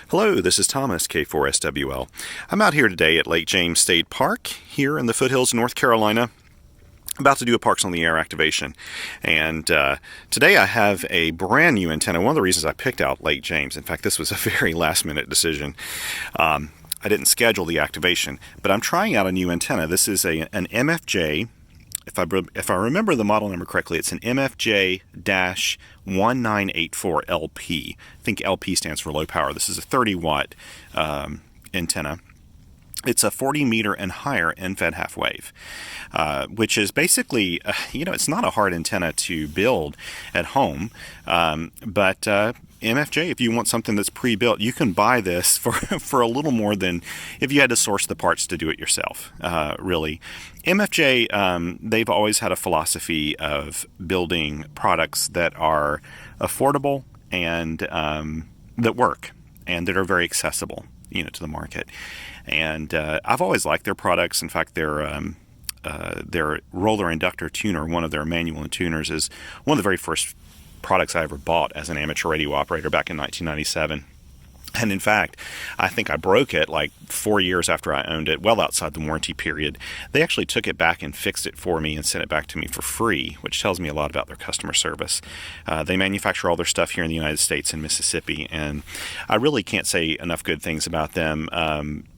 Hello, this is Thomas, K4SWL. I'm out here today at Lake James State Park here in the foothills of North Carolina, about to do a Parks on the Air activation. And today I have a brand new antenna. One of the reasons I picked out Lake James, in fact, this was a very last minute decision. I didn't schedule the activation, but I'm trying out a new antenna. This is an MFJ. If I remember the model number correctly, it's an MFJ-1984LP. I think LP stands for low power. This is a 30-watt antenna. It's a 40 meter and higher EFHF wave, which is basically, it's not a hard antenna to build at home, but MFJ, if you want something that's pre-built, you can buy this for a little more than if you had to source the parts to do it yourself, really. MFJ, they've always had a philosophy of building products that are affordable and that work and that are very accessible, to the market. And I've always liked their products. In fact, their roller inductor tuner, one of their manual tuners, is one of the very first products I ever bought as an amateur radio operator back in 1997. And in fact, I think I broke it like 4 years after I owned it, well outside the warranty period. They actually took it back and fixed it for me and sent it back to me for free, which tells me a lot about their customer service. They manufacture all their stuff here in the United States in Mississippi, and I really can't say enough good things about them.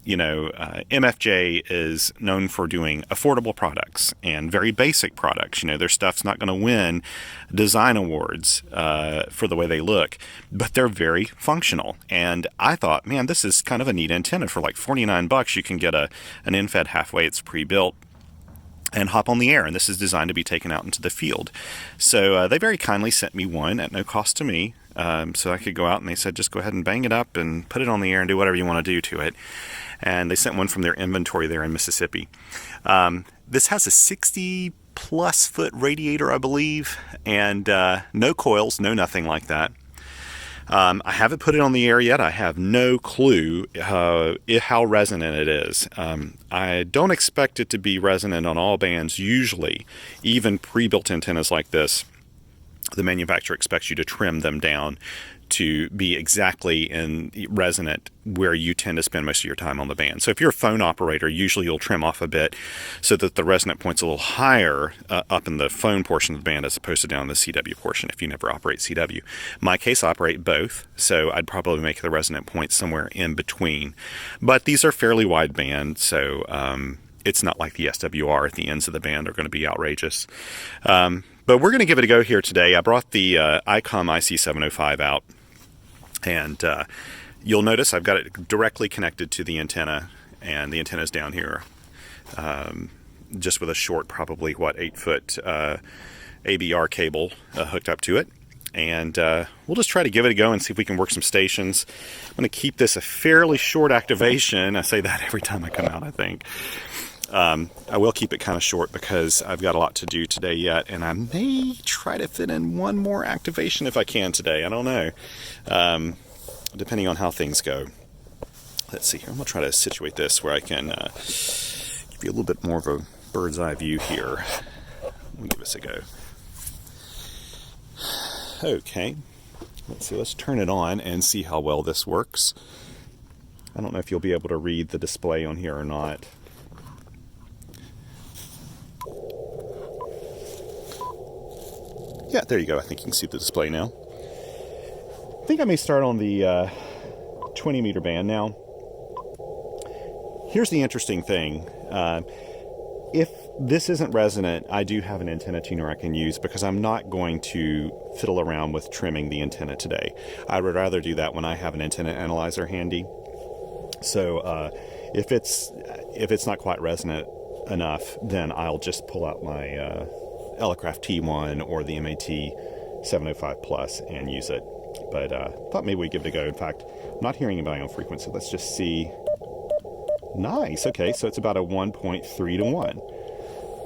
MFJ is known for doing affordable products and very basic products. Their stuff's not going to win design awards for the way they look, but they're very functional. And I thought, man, this is kind of a neat antenna. For like $49, you can get an EFHF wave. It's pre-built and hop on the air, and this is designed to be taken out into the field. So they very kindly sent me one at no cost to me, so I could go out, and they said, just go ahead and bang it up and put it on the air and do whatever you want to do to it. And they sent one from their inventory there in Mississippi. This has a 60-plus foot radiator, I believe, and no coils, no nothing like that. I haven't put it on the air yet. I have no clue how resonant it is. I don't expect it to be resonant on all bands usually. Even pre-built antennas like this, the manufacturer expects you to trim them down to be exactly in resonant where you tend to spend most of your time on the band. So if you're a phone operator, usually you'll trim off a bit so that the resonant point's a little higher up in the phone portion of the band as opposed to down in the CW portion if you never operate CW. In my case, I operate both, so I'd probably make the resonant point somewhere in between. But these are fairly wide band, so it's not like the SWR at the ends of the band are going to be outrageous. But we're going to give it a go here today. I brought the Icom IC-705 out. And you'll notice I've got it directly connected to the antenna, and the antenna's down here, just with a short, probably, 8-foot ABR cable hooked up to it. And we'll just try to give it a go and see if we can work some stations. I'm going to keep this a fairly short activation. I say that every time I come out, I think. I will keep it kind of short because I've got a lot to do today yet, and I may try to fit in one more activation if I can today. I don't know, depending on how things go. Let's see here. I'm going to try to situate this where I can give you a little bit more of a bird's eye view here. Let me give this a go. Okay. Let's see. Let's turn it on and see how well this works. I don't know if you'll be able to read the display on here or not. Yeah, there you go. I think you can see the display now. I think I may start on the 20 meter band now. Here's the interesting thing. If this isn't resonant, I do have an antenna tuner I can use because I'm not going to fiddle around with trimming the antenna today. I would rather do that when I have an antenna analyzer handy. So if it's not quite resonant enough, then I'll just pull out my Elecraft T1 or the MAT-705 Plus and use it. But thought maybe we'd give it a go. In fact, I'm not hearing anybody on frequency. Let's just see. Nice. Okay, so it's about a 1.3 to 1.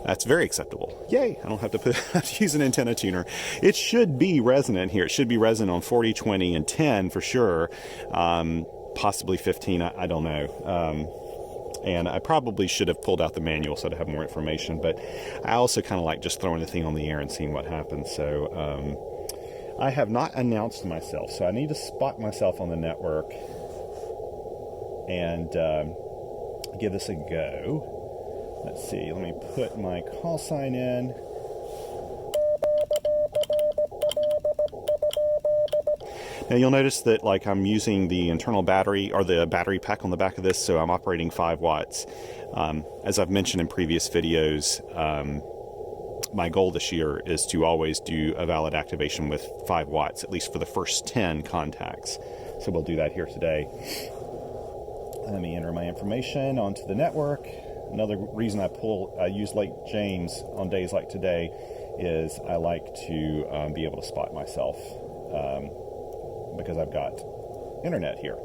That's very acceptable. Yay! I don't have to use an antenna tuner. It should be resonant here. It should be resonant on 40, 20, and 10 for sure. Possibly 15. I don't know. And I probably should have pulled out the manual so I'd have more information, but I also kind of like just throwing the thing on the air and seeing what happens. So I have not announced myself, so I need to spot myself on the network and give this a go. Let's see, let me put my call sign in. Now you'll notice that like I'm using the internal battery or the battery pack on the back of this, so I'm operating 5 watts. As I've mentioned in previous videos, my goal this year is to always do a valid activation with 5 watts, at least for the first 10 contacts. So we'll do that here today. Let me enter my information onto the network. Another reason I use Lake James on days like today is I like to be able to spot myself because I've got internet here.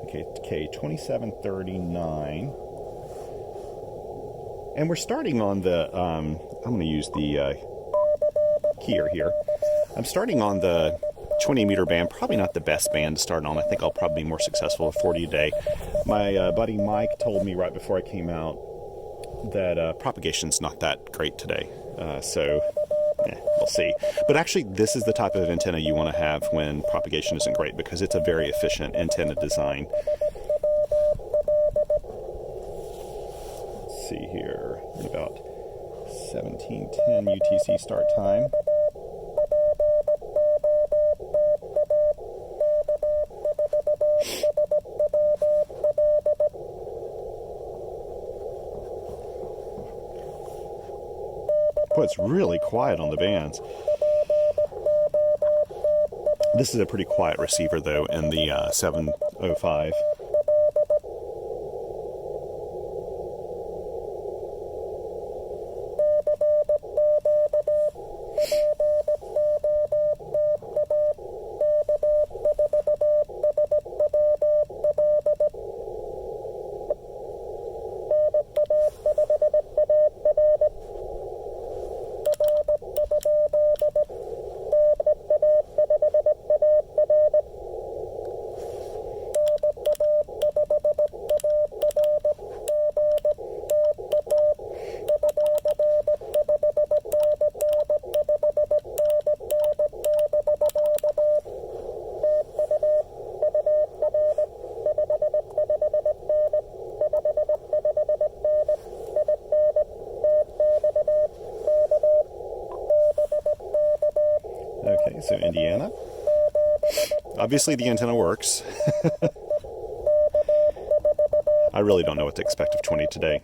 Okay, K2739. And we're starting on the, I'm going to use the keyer here. I'm starting on the 20 meter band, probably not the best band to start on. I think I'll probably be more successful at 40 a day. My buddy Mike told me right before I came out that propagation's not that great today. So we'll see. But actually, this is the type of antenna you want to have when propagation isn't great, because it's a very efficient antenna design. Let's see here. At about 17:10 UTC start time. Boy, it's really quiet on the bands. This is a pretty quiet receiver, though, in the 705. Okay, so Indiana. Obviously the antenna works. I really don't know what to expect of 20 today.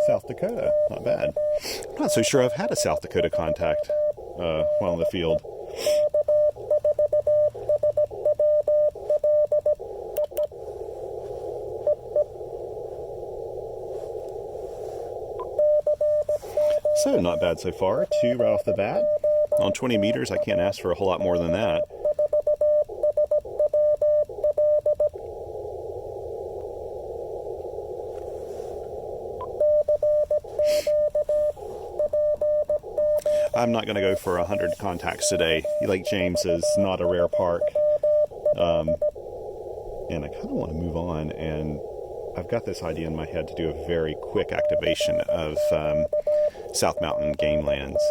South Dakota, not bad. I'm not so sure I've had a South Dakota contact while in the field. So not bad so far. 2 right off the bat. On 20 meters, I can't ask for a whole lot more than that. I'm not going to go for 100 contacts today. Lake James is not a rare park. And I kind of want to move on, and I've got this idea in my head to do a very quick activation of South Mountain game lands,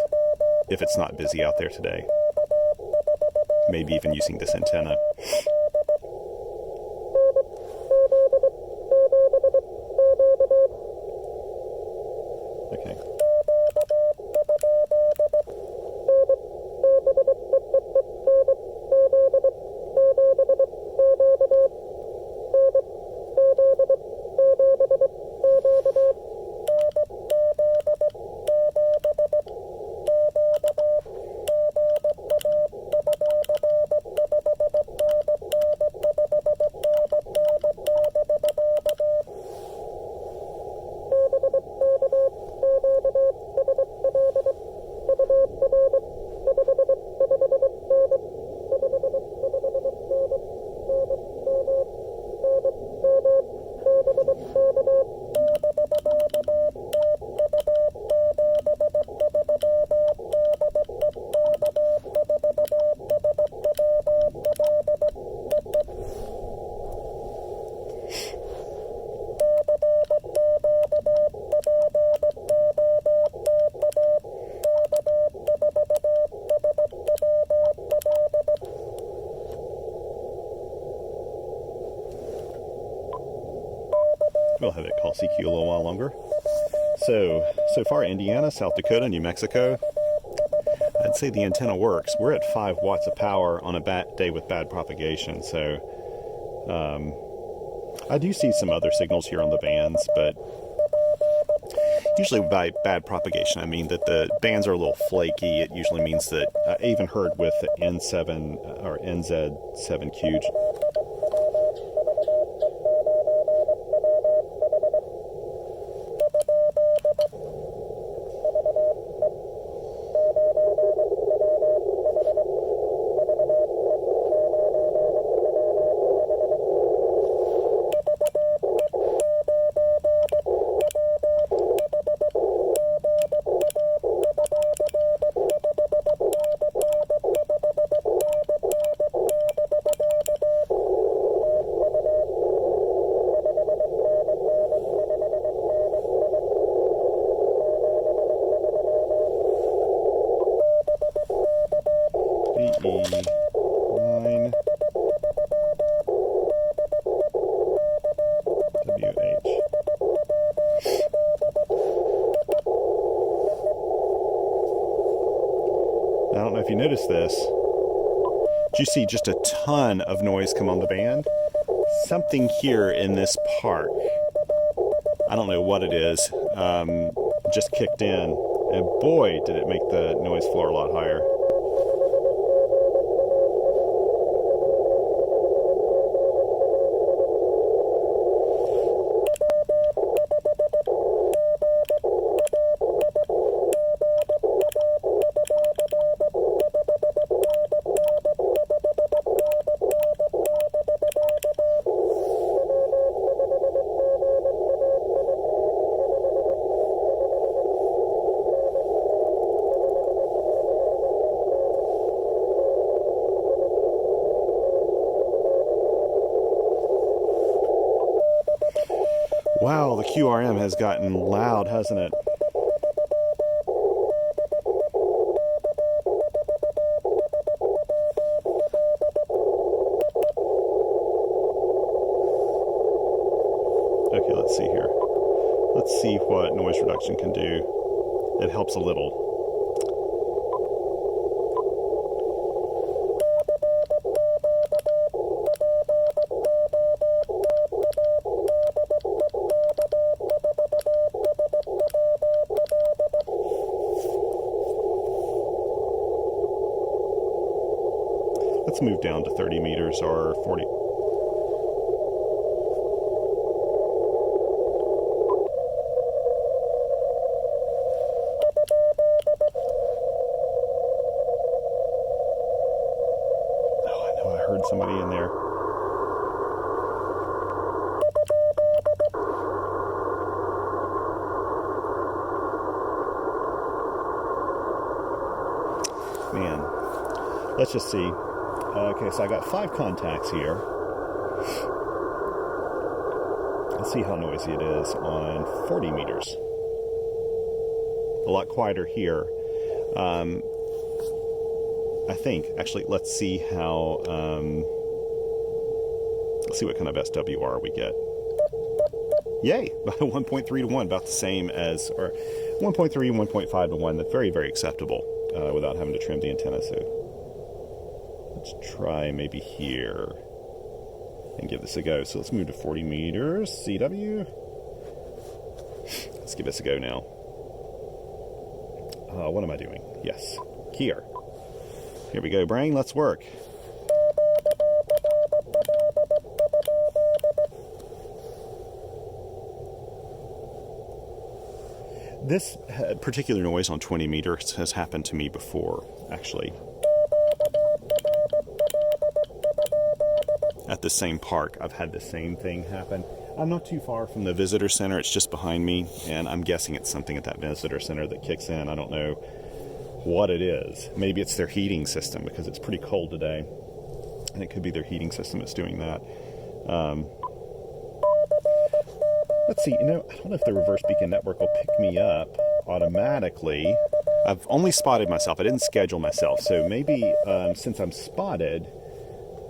if it's not busy out there today. Maybe even using this antenna. Okay. We'll have it call CQ a little while longer. So far, Indiana, South Dakota, New Mexico, I'd say the antenna works. We're at 5 watts of power on a bad day with bad propagation. So I do see some other signals here on the bands, but usually by bad propagation, I mean that the bands are a little flaky. It usually means that I even heard with the N7 or NZ7Q. I don't know if you noticed this. Did you see just a ton of noise come on the band? Something here in this part, I don't know what it is, just kicked in. And boy, did it make the noise floor a lot higher. Wow, the QRM has gotten loud, hasn't it? Okay, let's see here. Let's see what noise reduction can do. It helps a little. Let's move down to 30 meters or 40. Oh, I know I heard somebody in there. Man, let's just see. Okay, so I got 5 contacts here. Let's see how noisy it is on 40 meters. A lot quieter here. I think, actually, let's see how, let's see what kind of SWR we get. Yay, 1.3 to 1, about the same as, or 1.3, 1.5 to 1. That's very, very acceptable without having to trim the antenna. So let's try maybe here and give this a go. So let's move to 40 meters, CW. Let's give this a go now. What am I doing? Yes, here. Here we go, brain, let's work. This particular noise on 20 meters has happened to me before, actually. At the same park, I've had the same thing happen. I'm not too far from the visitor center, it's just behind me, and I'm guessing it's something at that visitor center that kicks in. I don't know what it is. Maybe it's their heating system, because it's pretty cold today, and it could be their heating system that's doing that. Let's see, I don't know if the reverse beacon network will pick me up automatically. I've only spotted myself, I didn't schedule myself, so maybe since I'm spotted,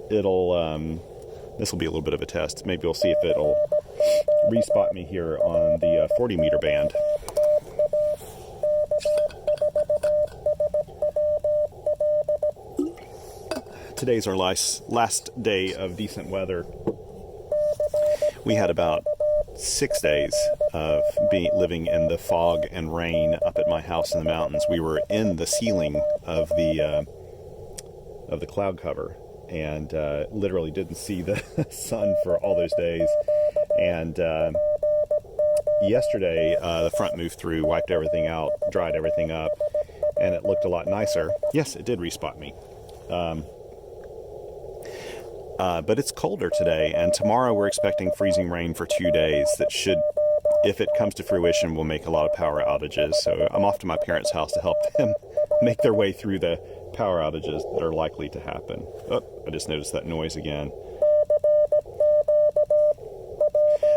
it'll, this will be a little bit of a test. Maybe we'll see if it'll respot me here on the 40 meter band. Today's our last day of decent weather. We had about 6 days of living in the fog and rain up at my house in the mountains. We were in the ceiling of the cloud cover, and literally didn't see the sun for all those days. And yesterday, the front moved through, wiped everything out, dried everything up, and it looked a lot nicer. Yes, it did respot me. But it's colder today, and tomorrow we're expecting freezing rain for 2 days that should, if it comes to fruition, will make a lot of power outages. So I'm off to my parents' house to help them make their way through the power outages that are likely to happen. Oh, I just noticed that noise again.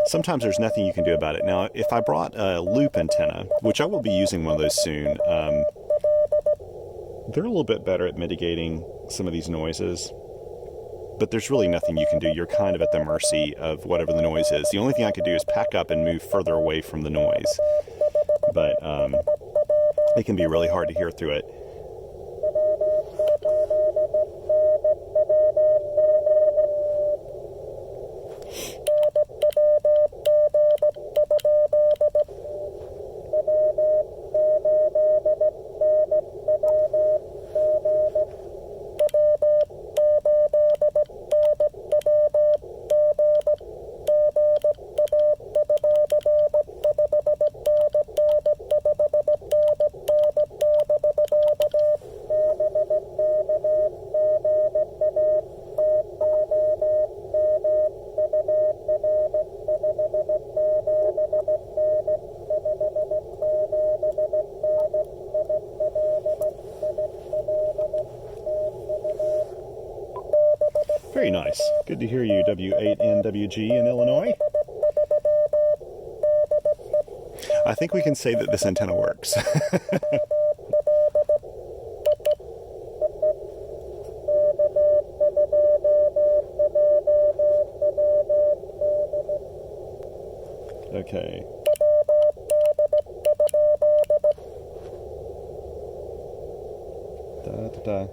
Sometimes there's nothing you can do about it. Now, if I brought a loop antenna, which I will be using one of those soon, they're a little bit better at mitigating some of these noises. But there's really nothing you can do. You're kind of at the mercy of whatever the noise is. The only thing I could do is pack up and move further away from the noise. But it can be really hard to hear through it. Very nice. Good to hear you, W8NWG in Illinois. I think we can say that this antenna works. Okay. Da.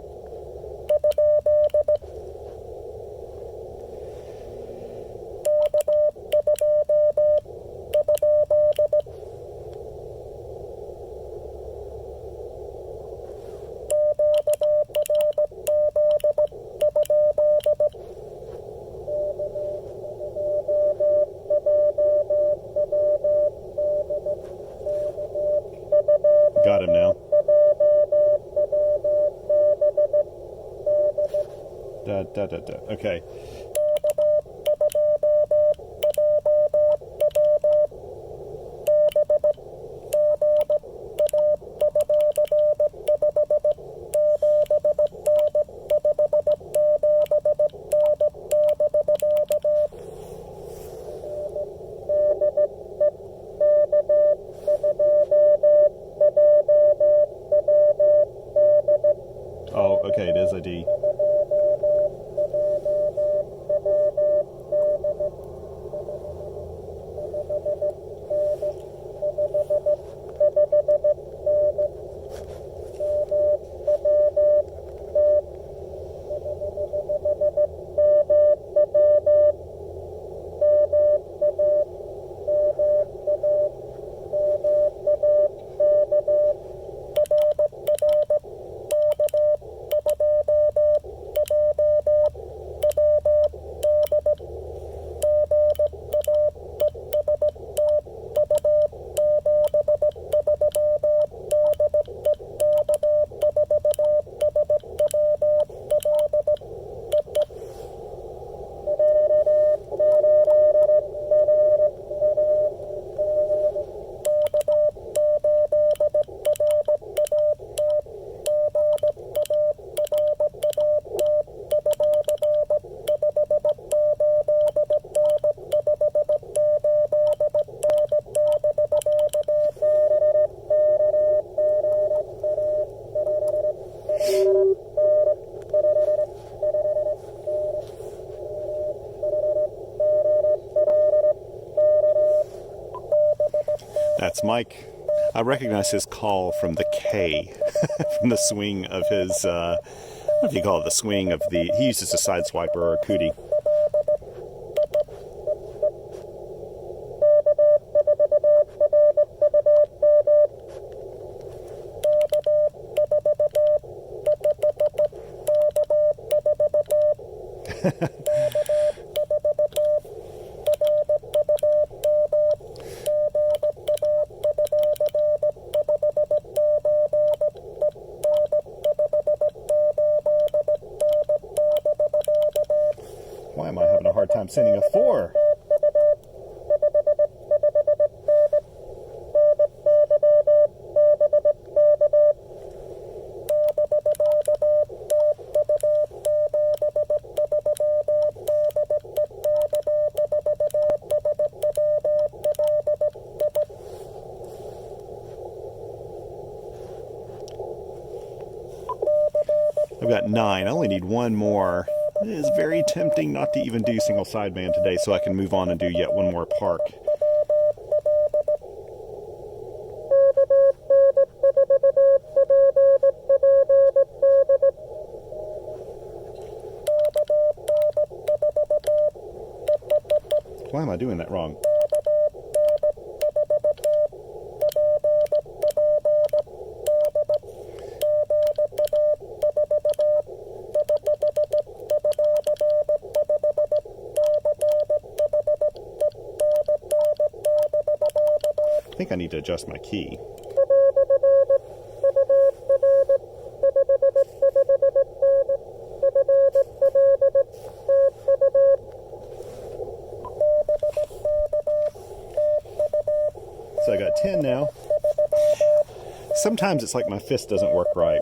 Got him now. Da. Okay. Oh, okay, it is a D. That's Mike. I recognize his call from the K, from the swing of his, what do you call it, the swing of the, he uses a sideswiper or a cootie. Why am I having a hard time sending a 4? I've got 9. I only need one more. It is very tempting not to even do single sideband today so I can move on and do yet one more park. Why am I doing that wrong? I think I need to adjust my key. So I got 10 now. Sometimes it's like my fist doesn't work right.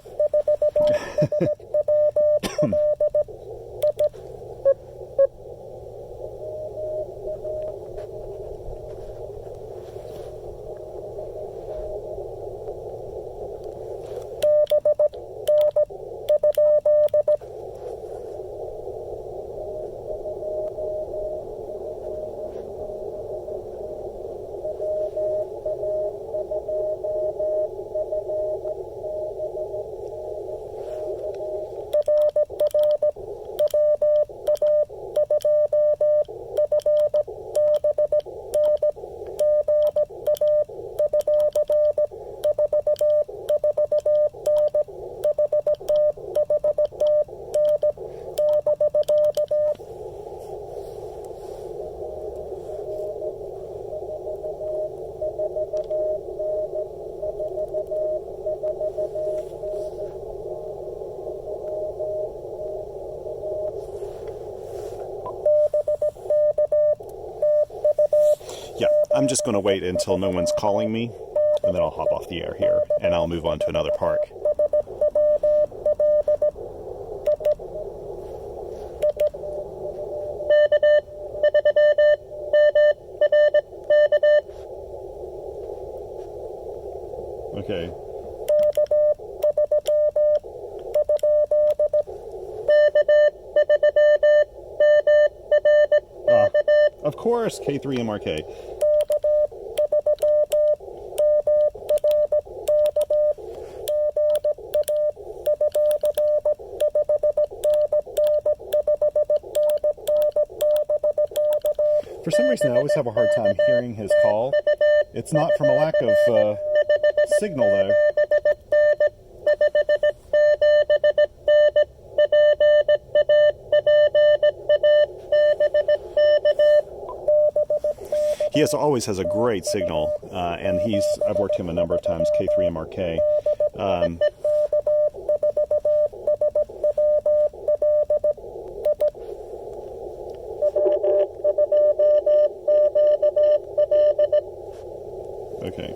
Yeah, I'm just going to wait until no one's calling me, and then I'll hop off the air here, and I'll move on to another park. Okay. Of course, K3MRK. For some reason, I always have a hard time hearing his call. It's not from a lack of signal, though. He always has a great signal, and I've worked him a number of times, K3MRK. Okay.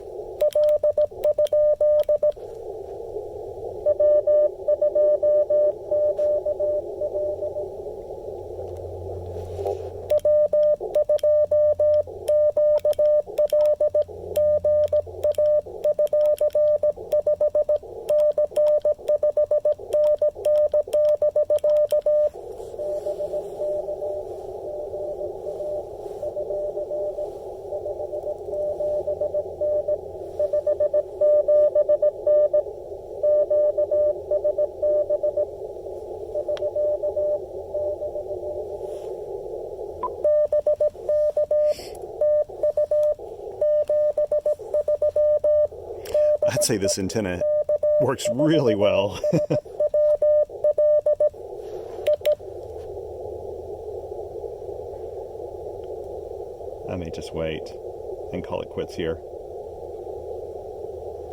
I'd say this antenna works really well. I may just wait and call it quits here.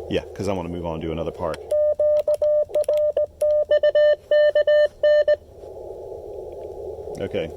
Yeah, because I want to move on to another park. Okay.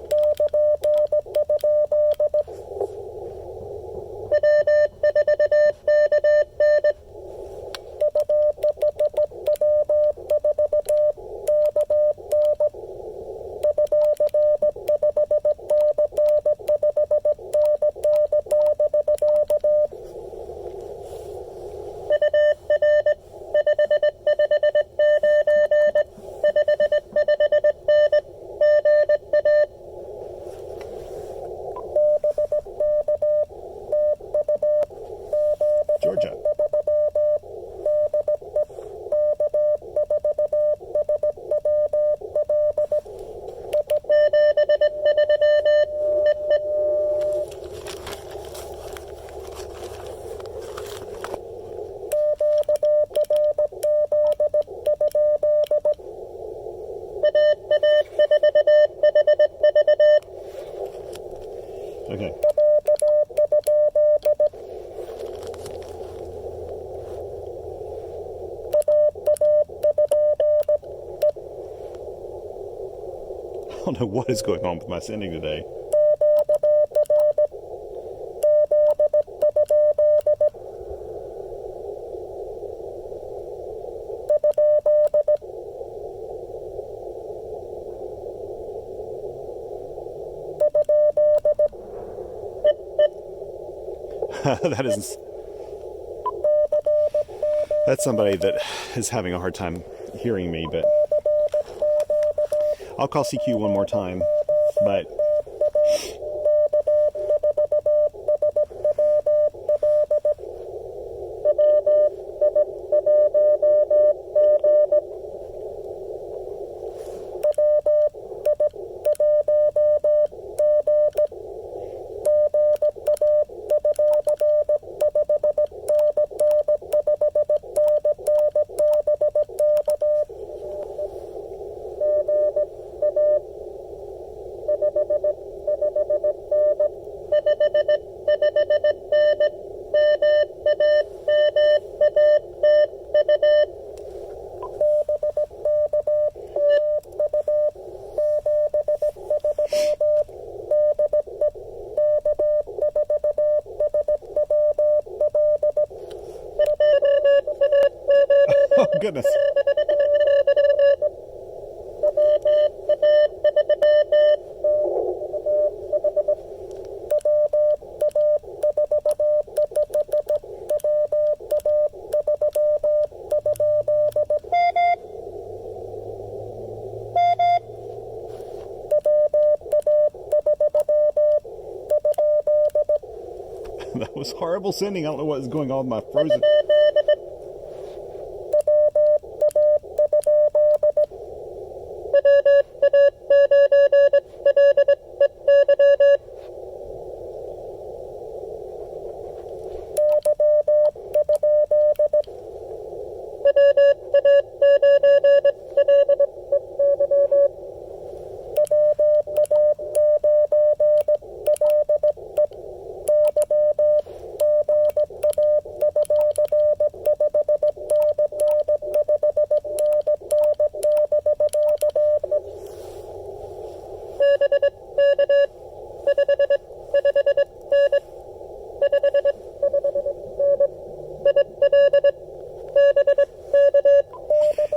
Georgia. Okay. I don't know what is going on with my sending today. That's somebody that is having a hard time hearing me, but I'll call CQ one more time, but oh goodness. That was horrible sending. I don't know what is going on with my frozen.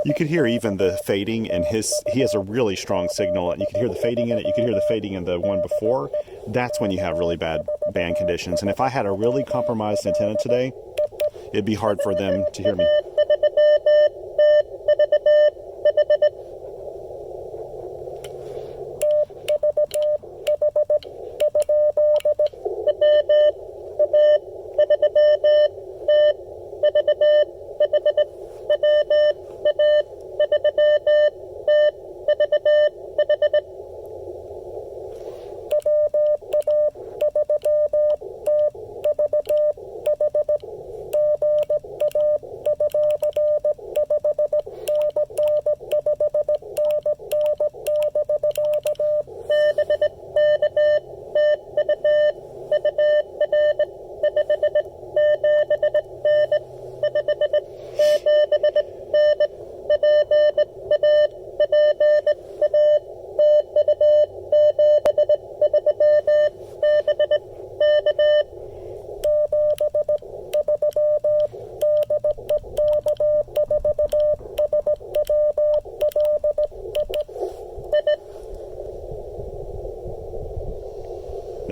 You could hear even the fading, and he has a really strong signal, and you can hear the fading in it. You can hear the fading in the one before. That's when you have really bad band conditions. And if I had a really compromised antenna today, it'd be hard for them to hear me.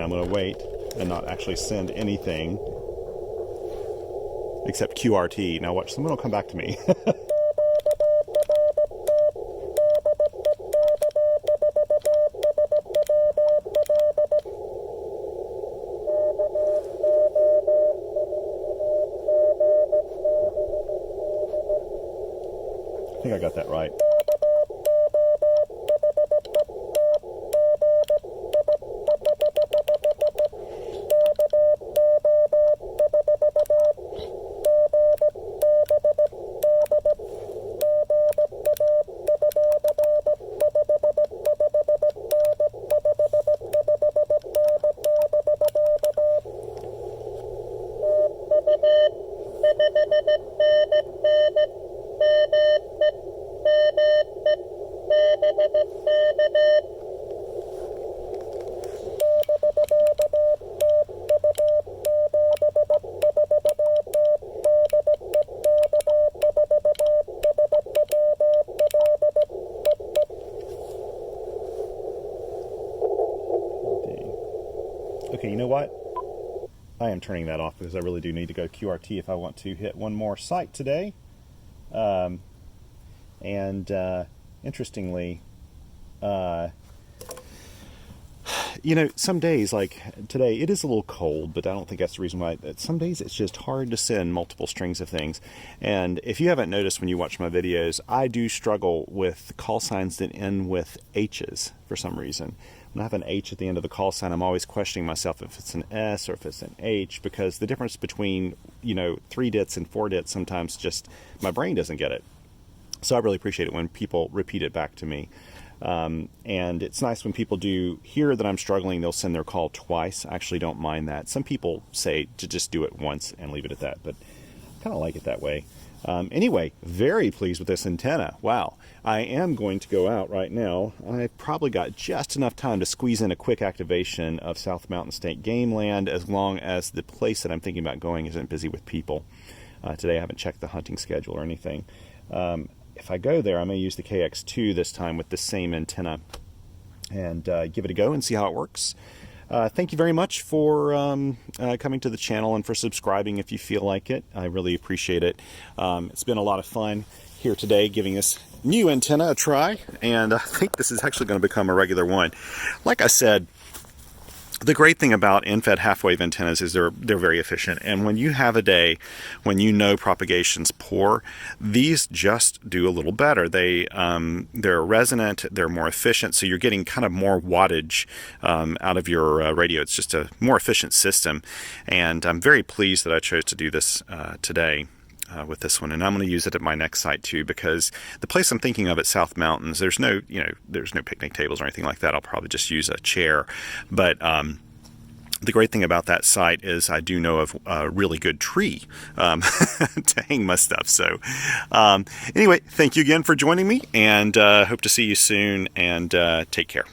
I'm going to wait and not actually send anything except QRT. Now watch, someone will come back to me. I think I got that right. Okay, you know what? I am turning that off because I really do need to go QRT if I want to hit one more site today. Interestingly, you know, some days, like today, it is a little cold, but I don't think that's the reason why. Some days it's just hard to send multiple strings of things. And if you haven't noticed when you watch my videos, I do struggle with call signs that end with H's for some reason. When I have an H at the end of the call sign, I'm always questioning myself if it's an S or if it's an H, because the difference between, you know, 3 dits and 4 dits, sometimes just my brain doesn't get it. So I really appreciate it when people repeat it back to me. And it's nice when people do hear that I'm struggling, they'll send their call twice. I actually don't mind that. Some people say to just do it once and leave it at that, but I kind of like it that way. Anyway, very pleased with this antenna. Wow. I am going to go out right now. I've probably got just enough time to squeeze in a quick activation of South Mountain State Game Land, as long as the place that I'm thinking about going isn't busy with people. Today I haven't checked the hunting schedule or anything. If I go there, I may use the KX2 this time with the same antenna and give it a go and see how it works. Thank you very much for coming to the channel and for subscribing if you feel like it. I really appreciate it. It's been a lot of fun here today giving this new antenna a try, and I think this is actually going to become a regular one. Like I said, the great thing about end-fed half-wave antennas is they're very efficient, and when you have a day when you know propagation's poor, these just do a little better. They're resonant, they're more efficient, so you're getting kind of more wattage out of your radio. It's just a more efficient system, and I'm very pleased that I chose to do this today. With this one, and I'm going to use it at my next site too, because the place I'm thinking of at South Mountains, there's no picnic tables or anything like that. I'll probably just use a chair, but the great thing about that site is I do know of a really good tree to hang my stuff. So anyway, thank you again for joining me, and hope to see you soon, and take care.